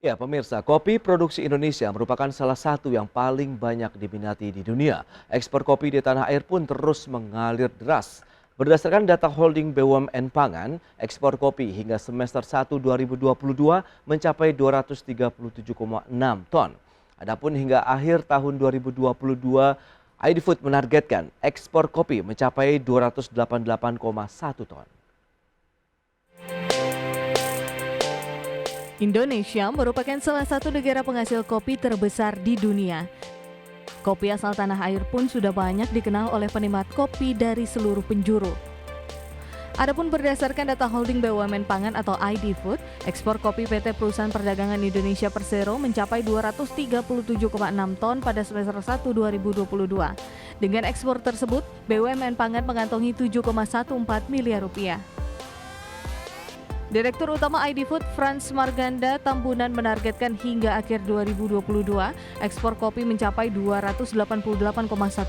Ya, pemirsa, kopi produksi Indonesia merupakan salah satu yang paling banyak diminati di dunia. Ekspor kopi di tanah air pun terus mengalir deras. Berdasarkan data holding BUMN Pangan, ekspor kopi hingga semester 1 2022 mencapai 237,6 ton. Adapun hingga akhir tahun 2022, ID Food menargetkan ekspor kopi mencapai 288,1 ton. Indonesia merupakan salah satu negara penghasil kopi terbesar di dunia. Kopi asal tanah air pun sudah banyak dikenal oleh penikmat kopi dari seluruh penjuru. Adapun berdasarkan data holding BUMN Pangan atau ID Food, ekspor kopi PT Perusahaan Perdagangan Indonesia Persero mencapai 237,6 ton pada semester 1 2022. Dengan ekspor tersebut, BUMN Pangan mengantongi 7,14 miliar rupiah. Direktur Utama ID Food Frans Marganda Tambunan menargetkan hingga akhir 2022 ekspor kopi mencapai 288,1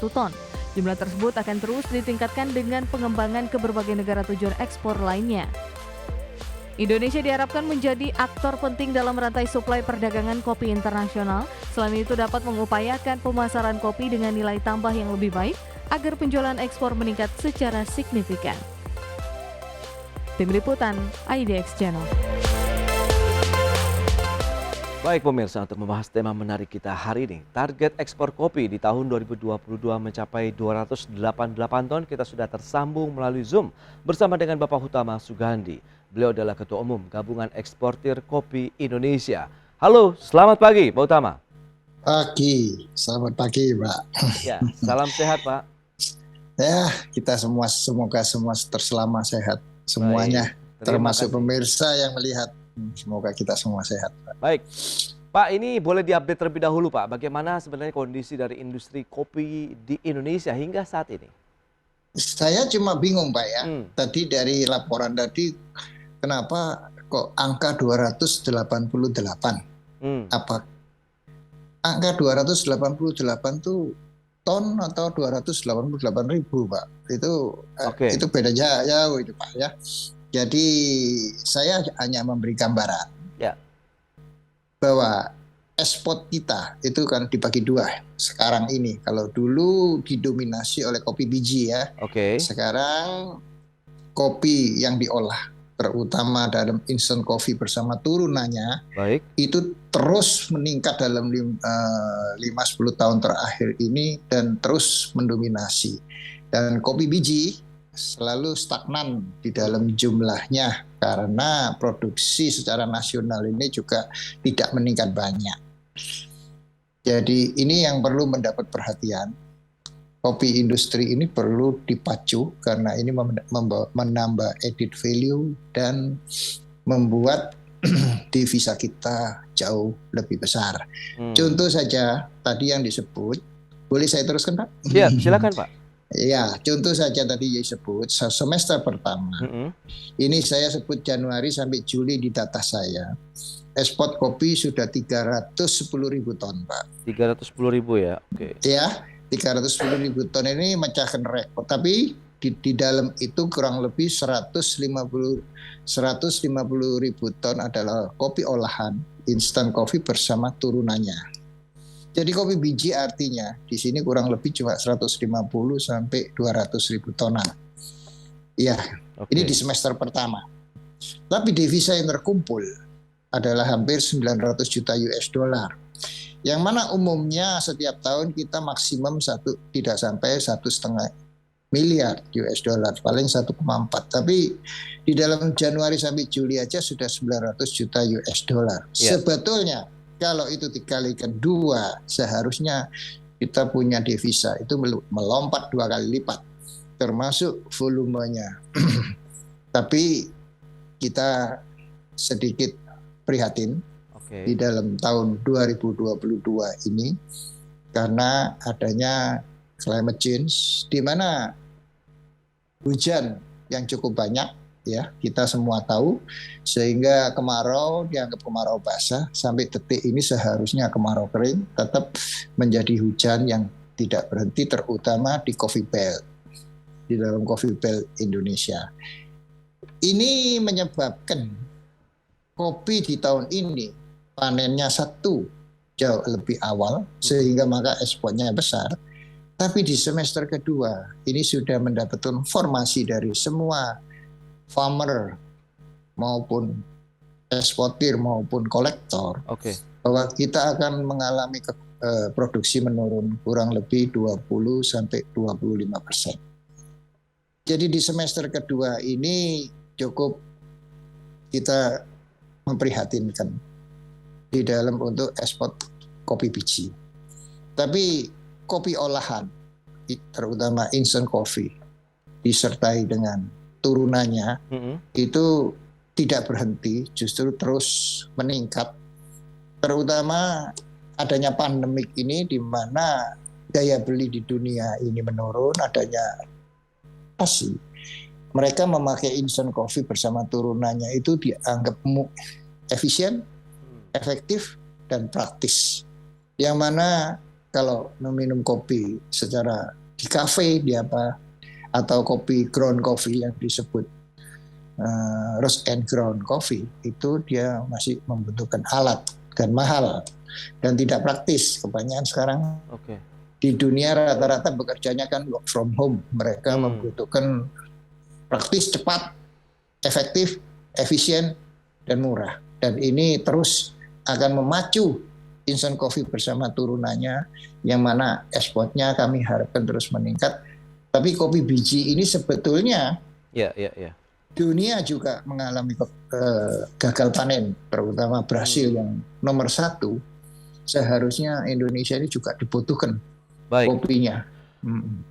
ton. Jumlah tersebut akan terus ditingkatkan dengan pengembangan ke berbagai negara tujuan ekspor lainnya. Indonesia diharapkan menjadi aktor penting dalam rantai suplai perdagangan kopi internasional. Selain itu dapat mengupayakan pemasaran kopi dengan nilai tambah yang lebih baik agar penjualan ekspor meningkat secara signifikan. Tim Liputan IDX Channel. Baik pemirsa, untuk membahas tema menarik kita hari ini, target ekspor kopi di tahun 2022 mencapai 288 ton. Kita sudah tersambung melalui Zoom bersama dengan Bapak Hutama Sugandi. Beliau adalah Ketua Umum Gabungan Eksportir Kopi Indonesia. Halo, selamat pagi Pak Hutama. Pagi, selamat pagi Pak. Ya, salam sehat Pak. Ya, kita semoga semua terselama sehat semuanya, termasuk pemirsa yang melihat. Semoga kita semua sehat Pak. Baik, Pak, ini boleh diupdate terlebih dahulu Pak, bagaimana sebenarnya kondisi dari industri kopi di Indonesia hingga saat ini? Saya cuma bingung Pak ya, tadi dari laporan tadi kenapa kok angka 288? Apa angka 288 tuh ton atau 288.000 Pak? Itu beda jauh itu Pak ya. Jadi saya hanya memberi gambaran bahwa ekspor kita itu kan dibagi dua sekarang ini. Kalau dulu didominasi oleh kopi biji ya, sekarang kopi yang diolah, terutama dalam instant coffee bersama turunannya, itu terus meningkat dalam 5-10 tahun terakhir ini dan terus mendominasi. Dan kopi biji selalu stagnan di dalam jumlahnya karena produksi secara nasional ini juga tidak meningkat banyak. Jadi ini yang perlu mendapat perhatian. Kopi industri ini perlu dipacu karena ini menambah added value dan membuat devisa kita jauh lebih besar. Contoh saja tadi yang disebut, boleh saya teruskan Pak? Ya, silakan Pak. Ya, contoh saja tadi disebut semester pertama. Ini saya sebut Januari sampai Juli di data saya. Ekspor kopi sudah 310.000 ton, Pak. 310.000 ya, oke. Ya, 310.000 ton ini mecahkan rekor. Tapi di dalam itu kurang lebih 150.000 ton adalah kopi olahan, instant coffee bersama turunannya. Jadi kopi biji artinya di sini kurang lebih cuma 150 sampai 200.000 tonan. Iya, ini di semester pertama. Tapi devisa yang terkumpul adalah hampir 900 juta US dollar. Yang mana umumnya setiap tahun kita maksimum tidak sampai 1,5 miliar US dollar, paling 1,4. Tapi di dalam Januari sampai Juli aja sudah 900 juta US dollar. Sebetulnya kalau itu dikalikan 2, seharusnya kita punya devisa itu melompat 2 kali lipat, termasuk volumenya. Tapi kita sedikit prihatin di dalam tahun 2022 ini karena adanya climate change, di mana hujan yang cukup banyak. Ya, kita semua tahu, sehingga kemarau dianggap kemarau basah, sampai detik ini seharusnya kemarau kering, tetap menjadi hujan yang tidak berhenti, terutama di Coffee Belt, di dalam Coffee Belt Indonesia. Ini menyebabkan kopi di tahun ini panennya satu jauh lebih awal sehingga maka ekspornya besar. Tapi di semester kedua ini sudah mendapatkan informasi dari semua farmer maupun eksportir maupun kolektor Oke. bahwa kita akan mengalami produksi menurun kurang lebih 20 sampai 25%. Jadi di semester kedua ini cukup kita memprihatinkan di dalam untuk ekspor kopi biji. Tapi kopi olahan, terutama instant coffee, disertai dengan turunannya, itu tidak berhenti, justru terus meningkat. Terutama adanya pandemik ini di mana daya beli di dunia ini menurun, adanya inflasi. Mereka memakai instant coffee bersama turunannya itu dianggap efisien, efektif, dan praktis. Yang mana kalau meminum kopi secara di kafe di apa atau kopi ground coffee yang disebut roast and ground coffee itu dia masih membutuhkan alat dan mahal dan tidak praktis. Kebanyakan sekarang di dunia rata-rata bekerjanya kan work from home. Mereka membutuhkan praktis, cepat, efektif, efisien, dan murah. Dan ini terus akan memacu instant coffee bersama turunannya, yang mana ekspornya kami harapkan terus meningkat. Tapi kopi biji ini sebetulnya dunia juga mengalami gagal panen, terutama Brasil yang nomor 1. Seharusnya Indonesia ini juga dibutuhkan kopinya.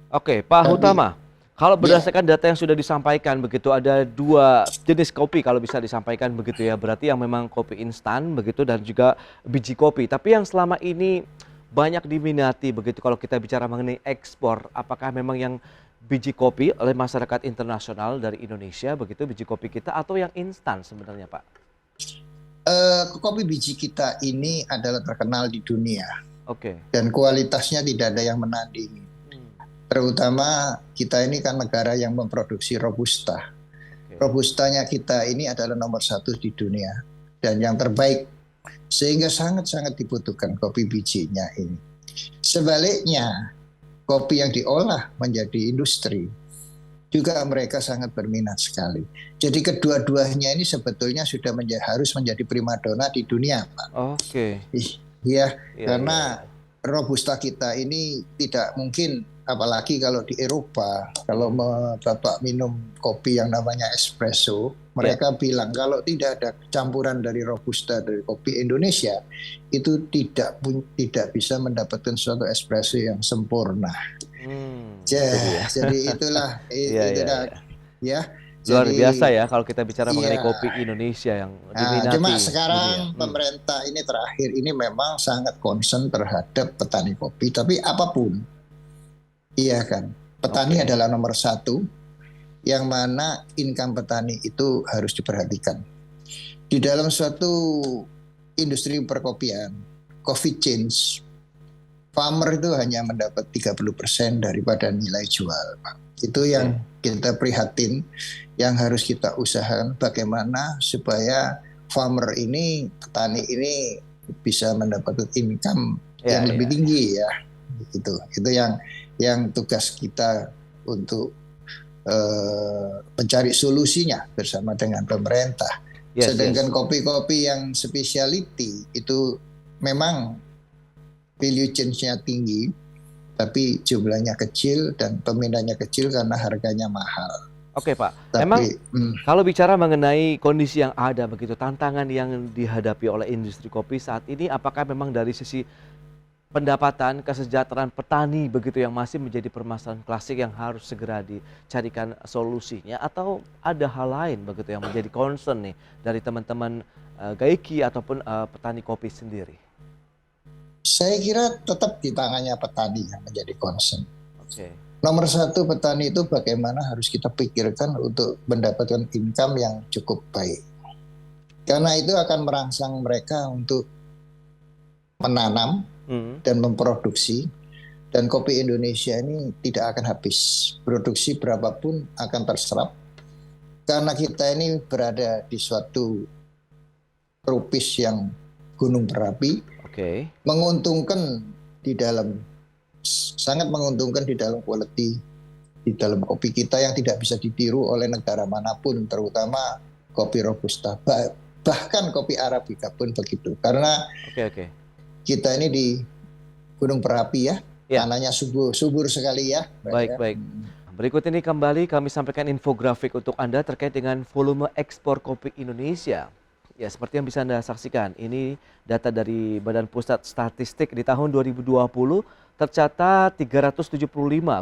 Oke, Pak Hutama, kalau berdasarkan data yang sudah disampaikan begitu, ada 2 jenis kopi kalau bisa disampaikan begitu ya, berarti yang memang kopi instan begitu dan juga biji kopi. Tapi yang selama ini banyak diminati begitu kalau kita bicara mengenai ekspor, apakah memang yang biji kopi oleh masyarakat internasional dari Indonesia begitu, biji kopi kita, atau yang instan sebenarnya, Pak? Kopi biji kita ini adalah terkenal di dunia. Dan Dan kualitasnya tidak ada yang menandingi. Terutama kita ini kan negara yang memproduksi Robusta. Robustanya kita ini adalah nomor 1 di dunia dan yang terbaik, sehingga sangat-sangat dibutuhkan kopi bijinya ini. Sebaliknya, kopi yang diolah menjadi industri juga mereka sangat berminat sekali. Jadi kedua-duanya ini sebetulnya sudah harus menjadi primadona di dunia, Pak. Iya, karena Robusta kita ini tidak mungkin, apalagi kalau di Eropa, kalau Bapak minum kopi yang namanya espresso, mereka bilang kalau tidak ada campuran dari Robusta dari kopi Indonesia, itu tidak bisa mendapatkan suatu espresso yang sempurna. Jadi itulah, luar biasa ya kalau kita bicara mengenai kopi Indonesia yang diminati. Cuma sekarang pemerintah ini terakhir ini memang sangat concern terhadap petani kopi, tapi apapun, iya kan, petani adalah nomor 1, yang mana income petani itu harus diperhatikan. Di dalam suatu industri perkopian, coffee chains, farmer itu hanya mendapat 30% daripada nilai jual, Pak. Itu yang kita prihatin, yang harus kita usahakan bagaimana supaya farmer ini, petani ini bisa mendapatkan income yang lebih tinggi ya. Itu yang tugas kita untuk mencari solusinya bersama dengan pemerintah. Sedangkan kopi-kopi yang specialty itu memang value chain-nya tinggi, tapi jumlahnya kecil dan peminatnya kecil karena harganya mahal. Oke, Pak. Memang kalau bicara mengenai kondisi yang ada begitu, tantangan yang dihadapi oleh industri kopi saat ini, apakah memang dari sisi pendapatan, kesejahteraan petani begitu yang masih menjadi permasalahan klasik yang harus segera dicarikan solusinya, atau ada hal lain begitu yang menjadi concern nih dari teman-teman Gaiki ataupun petani kopi sendiri? Saya kira tetap di tangannya petani yang menjadi concern. Nomor 1 petani itu bagaimana harus kita pikirkan untuk mendapatkan income yang cukup baik. Karena itu akan merangsang mereka untuk menanam dan memproduksi. Dan kopi Indonesia ini tidak akan habis. Produksi berapapun akan terserap. Karena kita ini berada di suatu tropis yang gunung berapi, Oke. menguntungkan di dalam sangat menguntungkan di dalam quality di dalam kopi kita yang tidak bisa ditiru oleh negara manapun, terutama kopi robusta. Bahkan kopi arabica pun begitu. Karena Oke. kita ini di gunung berapi ya, Ya. tanahnya subur sekali ya. Baik. Berikut ini kembali kami sampaikan infografik untuk Anda terkait dengan volume ekspor kopi Indonesia. Ya, seperti yang bisa Anda saksikan, ini data dari Badan Pusat Statistik di tahun 2020 tercatat 375,6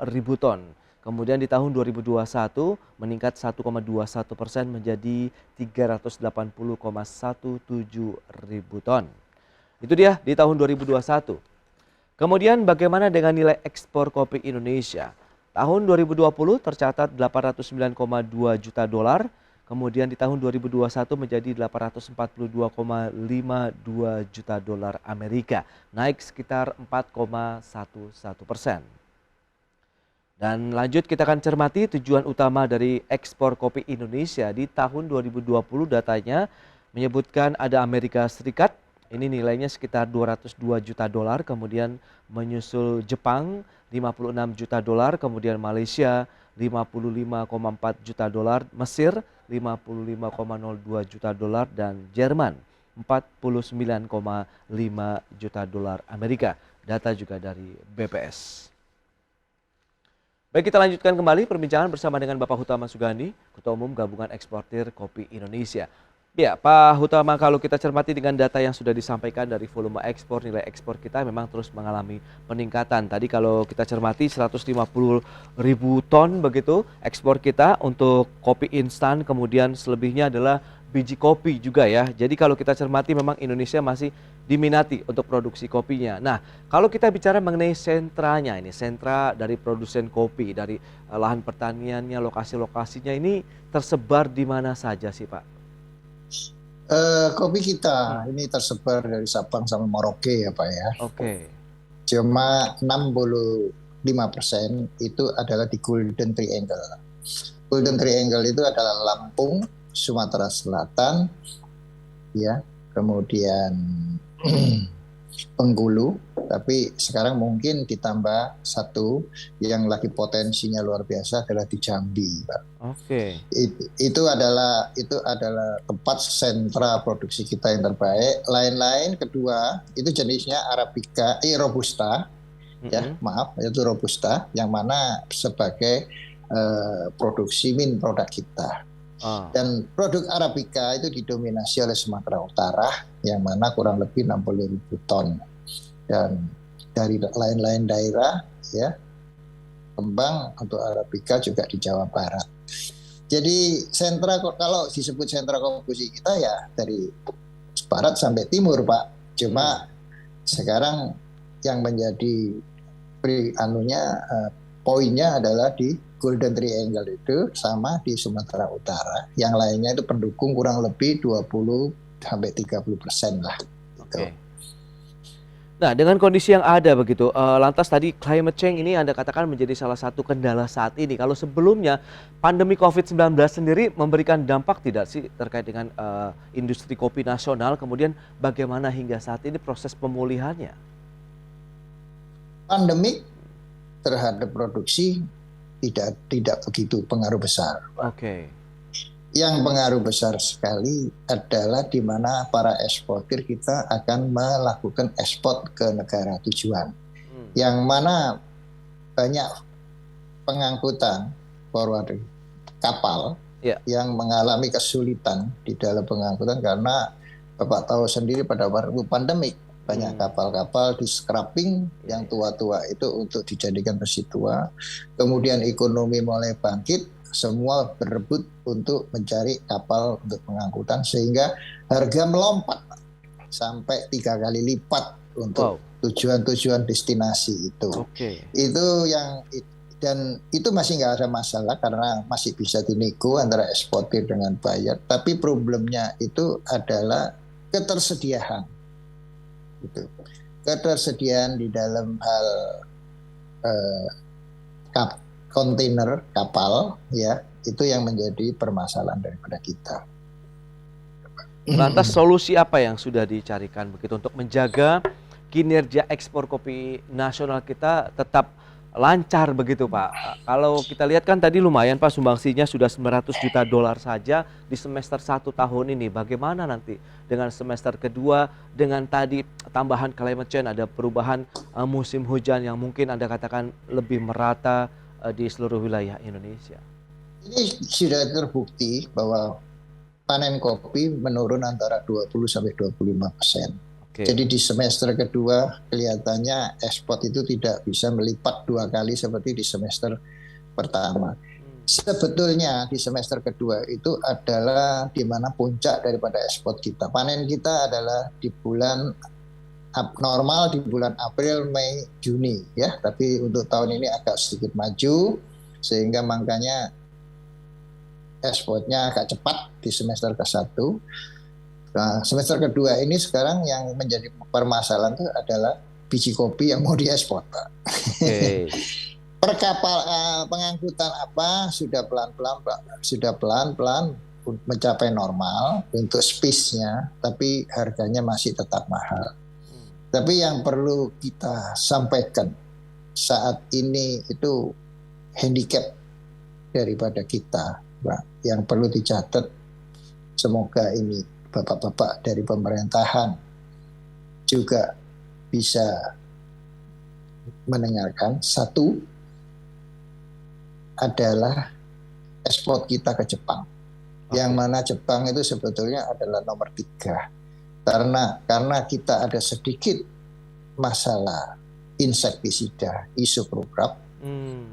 ribu ton. Kemudian di tahun 2021 meningkat 1,21% menjadi 380,17 ribu ton. Itu dia di tahun 2021. Kemudian bagaimana dengan nilai ekspor kopi Indonesia? Tahun 2020 tercatat 809,2 juta dolar, kemudian di tahun 2021 menjadi 842,52 juta dolar Amerika, naik sekitar 4,11%. Dan lanjut kita akan cermati tujuan utama dari ekspor kopi Indonesia di tahun 2020. Datanya menyebutkan ada Amerika Serikat, ini nilainya sekitar 202 juta dolar, kemudian menyusul Jepang 56 juta dolar, kemudian Malaysia 55,4 juta dolar, Mesir 55,02 juta dolar, dan Jerman 49,5 juta dolar Amerika. Data juga dari BPS. Baik, kita lanjutkan kembali perbincangan bersama dengan Bapak Hutama Sugandi, Ketua Umum Gabungan Eksportir Kopi Indonesia. Ya, Pak Hutama, kalau kita cermati dengan data yang sudah disampaikan dari volume ekspor, nilai ekspor kita memang terus mengalami peningkatan. Tadi kalau kita cermati 150 ribu ton begitu ekspor kita untuk kopi instan, kemudian selebihnya adalah biji kopi juga ya. Jadi kalau kita cermati memang Indonesia masih diminati untuk produksi kopinya. Nah, kalau kita bicara mengenai sentranya ini, sentra dari produsen kopi, dari lahan pertaniannya, lokasi-lokasinya ini tersebar di mana saja sih Pak? Kopi kita ini tersebar dari Sabang sampai Merauke ya Pak ya. Oke. Cuma 65% itu adalah di Golden Triangle. Golden Triangle itu adalah Lampung, Sumatera Selatan, ya, kemudian Bengkulu, tapi sekarang mungkin ditambah satu yang lagi potensinya luar biasa adalah di Jambi, Pak. Oke. Itu adalah tempat sentra produksi kita yang terbaik. Lain-lain kedua itu jenisnya Arabica, Robusta, ya maaf, itu Robusta yang mana sebagai produksi produk kita. Dan produk Arabica itu didominasi oleh Sumatera Utara yang mana kurang lebih 60.000 ton, dan dari lain-lain daerah ya kembang untuk Arabica juga di Jawa Barat. Jadi sentra, kalau disebut sentra kopi kita ya dari barat sampai timur Pak. Cuma sekarang yang menjadi poinnya adalah di Golden Triangle itu sama di Sumatera Utara. Yang lainnya itu pendukung kurang lebih 20-30% lah. Gitu. Oke. Nah, dengan kondisi yang ada begitu, lantas tadi climate change ini Anda katakan menjadi salah satu kendala saat ini. Kalau sebelumnya pandemi COVID-19 sendiri memberikan dampak tidak sih terkait dengan industri kopi nasional? Kemudian bagaimana hingga saat ini proses pemulihannya? Pandemi terhadap produksi tidak begitu pengaruh besar. Oke. Yang pengaruh besar sekali adalah di mana para eksportir kita akan melakukan ekspor ke negara tujuan. Yang mana banyak pengangkutan forward kapal yang mengalami kesulitan di dalam pengangkutan karena Bapak tahu sendiri pada waktu pandemik banyak kapal-kapal di scrapping yang tua-tua itu untuk dijadikan besi tua. Kemudian ekonomi mulai bangkit, semua berebut untuk mencari kapal untuk pengangkutan sehingga harga melompat sampai 3 kali lipat untuk tujuan-tujuan destinasi itu. Itu yang, dan itu masih nggak ada masalah karena masih bisa dinego antara eksportir dengan buyer. Tapi problemnya itu adalah ketersediaan. Gitu. Ketersediaan di dalam hal kontainer kapal ya itu yang menjadi permasalahan daripada kita. Lantas solusi apa yang sudah dicarikan begitu untuk menjaga kinerja ekspor kopi nasional kita tetap lancar begitu Pak? Kalau kita lihat kan tadi lumayan Pak, sumbangsinya sudah 900 juta dolar saja di semester 1 tahun ini. Bagaimana nanti dengan semester kedua dengan tadi tambahan climate change, ada perubahan musim hujan yang mungkin Anda katakan lebih merata di seluruh wilayah Indonesia? Ini sudah terbukti bahwa panen kopi menurun antara 20 sampai 25%. Oke. Jadi di semester kedua kelihatannya ekspor itu tidak bisa melipat 2 kali seperti di semester pertama. Sebetulnya di semester kedua itu adalah di mana puncak daripada ekspor kita. Panen kita adalah di bulan normal di bulan April, Mei, Juni ya. Tapi untuk tahun ini agak sedikit maju sehingga makanya ekspornya agak cepat di semester ke-1. Nah, semester kedua ini sekarang yang menjadi permasalahan itu adalah biji kopi yang mau diekspor, Pak. Okay. Per kapal pengangkutan apa sudah pelan-pelan mencapai normal untuk space-nya, tapi harganya masih tetap mahal. Tapi yang perlu kita sampaikan saat ini itu handicap daripada kita, Pak, yang perlu dicatat. Semoga ini bapak-bapak dari pemerintahan juga bisa mendengarkan. Satu adalah ekspor kita ke Jepang, yang mana Jepang itu sebetulnya adalah nomor 3 karena kita ada sedikit masalah insektisida, isoprograp,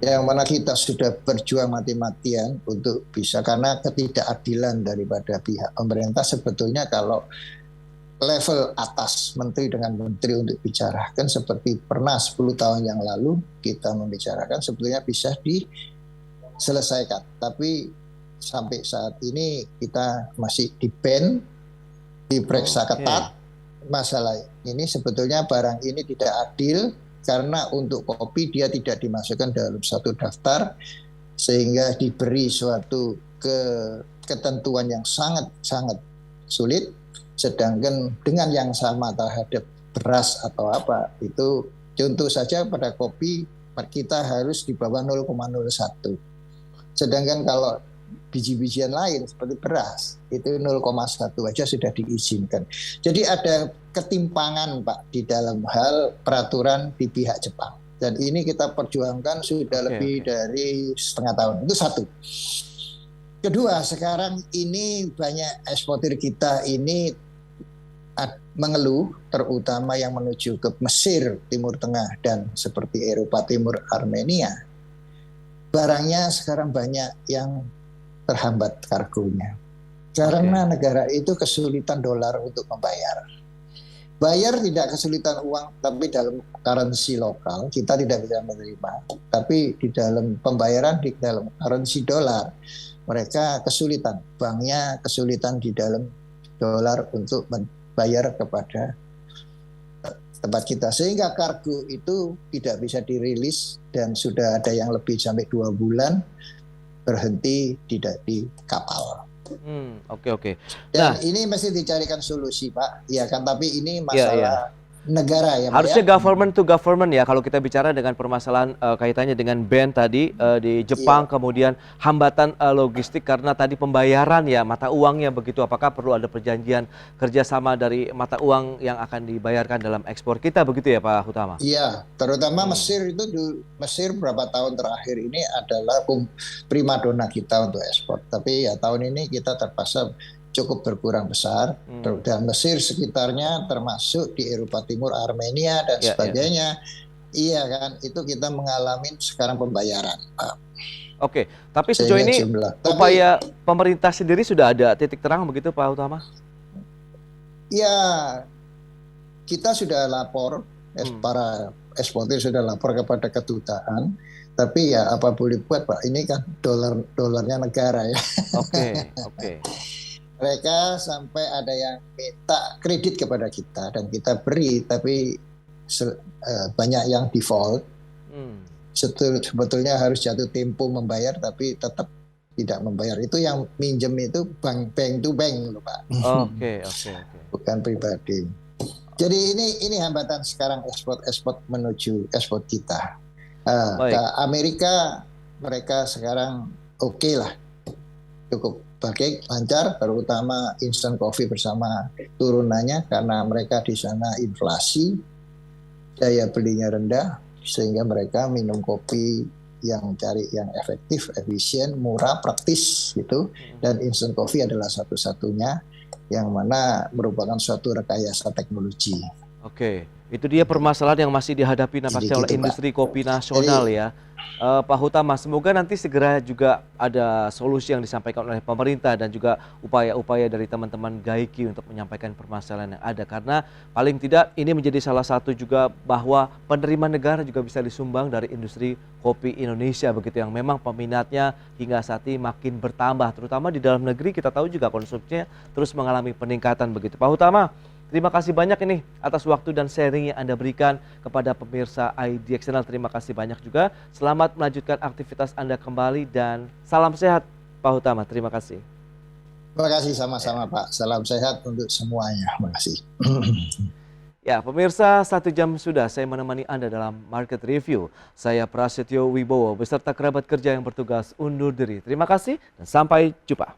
yang mana kita sudah berjuang mati-matian untuk bisa, karena ketidakadilan daripada pihak pemerintah. Sebetulnya kalau level atas menteri dengan menteri untuk bicarakan seperti pernah 10 tahun yang lalu kita membicarakan, sebetulnya bisa diselesaikan. Tapi sampai saat ini kita masih di-ban, diperiksa ketat. Masalah ini sebetulnya barang ini tidak adil, karena untuk kopi dia tidak dimasukkan dalam satu daftar sehingga diberi suatu ketentuan yang sangat sulit, sedangkan dengan yang sama terhadap beras atau apa itu, contoh saja pada kopi kita harus di bawah 0,01, sedangkan kalau biji-bijian lain seperti beras itu 0,1 aja sudah diizinkan. Jadi ada ketimpangan, Pak, di dalam hal peraturan di pihak Jepang. Dan ini kita perjuangkan sudah lebih dari setengah tahun. Itu satu. Kedua, sekarang ini banyak eksportir kita ini mengeluh, terutama yang menuju ke Mesir, Timur Tengah, dan seperti Eropa Timur, Armenia. Barangnya sekarang banyak yang terhambat kargonya. Karena negara itu kesulitan dolar untuk membayar. Bayar tidak kesulitan uang, tapi dalam currency lokal kita tidak bisa menerima. Tapi di dalam pembayaran di dalam currency dolar, mereka kesulitan. Banknya kesulitan di dalam dolar untuk membayar kepada tempat kita. Sehingga kargo itu tidak bisa dirilis dan sudah ada yang lebih sampai 2 bulan berhenti tidak di kapal. Oke. Dan ini mesti dicarikan solusi, Pak. Ya kan, tapi ini masalah negara ya, Pak. Harusnya government to government ya, kalau kita bicara dengan permasalahan kaitannya dengan ban tadi di Jepang, kemudian hambatan logistik karena tadi pembayaran ya, mata uangnya begitu. Apakah perlu ada perjanjian kerjasama dari mata uang yang akan dibayarkan dalam ekspor kita begitu ya, Pak Hutama? Iya, terutama Mesir itu, Mesir beberapa tahun terakhir ini adalah primadona kita untuk ekspor. Tapi ya tahun ini kita terpaksa cukup berkurang besar, dan Mesir sekitarnya termasuk di Eropa Timur, Armenia dan sebagainya. Iya kan, itu kita mengalami sekarang pembayaran, Pak. Oke, tapi sejauh ini upaya pemerintah sendiri sudah ada titik terang begitu, Pak Hutama? Ya, kita sudah lapor, para eksportir sudah lapor kepada kedutaan. Tapi ya apa boleh buat, Pak, ini kan dolarnya negara ya. Oke. Mereka sampai ada yang minta kredit kepada kita dan kita beri, tapi banyak yang default. Sebetulnya harus jatuh tempo membayar, tapi tetap tidak membayar. Itu yang minjem itu bank to bank loh Pak, Oke. bukan pribadi. Jadi ini hambatan sekarang ekspor menuju ekspor kita. Ke Baik. Amerika mereka sekarang oke lah, cukup baik, lancar, terutama instant coffee bersama turunannya karena mereka di sana inflasi, daya belinya rendah, sehingga mereka minum kopi yang cari yang efektif, efisien, murah, praktis gitu. Dan instant coffee adalah satu-satunya yang mana merupakan suatu rekayasa teknologi. Oke, itu dia permasalahan yang masih dihadapi nampaknya Jadi oleh gitu, Pak. industri kopi nasional ya. Pak Hutama, semoga nanti segera juga ada solusi yang disampaikan oleh pemerintah dan juga upaya-upaya dari teman-teman Gaiki untuk menyampaikan permasalahan yang ada. Karena paling tidak ini menjadi salah satu juga bahwa penerimaan negara juga bisa disumbang dari industri kopi Indonesia begitu, yang memang peminatnya hingga saat ini makin bertambah. Terutama di dalam negeri kita tahu juga konsumsinya terus mengalami peningkatan begitu. Pak Hutama, terima kasih banyak ini atas waktu dan sharing yang Anda berikan kepada pemirsa IDX Channel. Terima kasih banyak juga. Selamat melanjutkan aktivitas Anda kembali dan salam sehat Pak Hutama. Terima kasih. Terima kasih sama-sama Pak. Salam sehat untuk semuanya. Terima kasih. Ya, pemirsa, 1 jam sudah saya menemani Anda dalam Market Review. Saya Prasetyo Wibowo beserta kerabat kerja yang bertugas undur diri. Terima kasih dan sampai jumpa.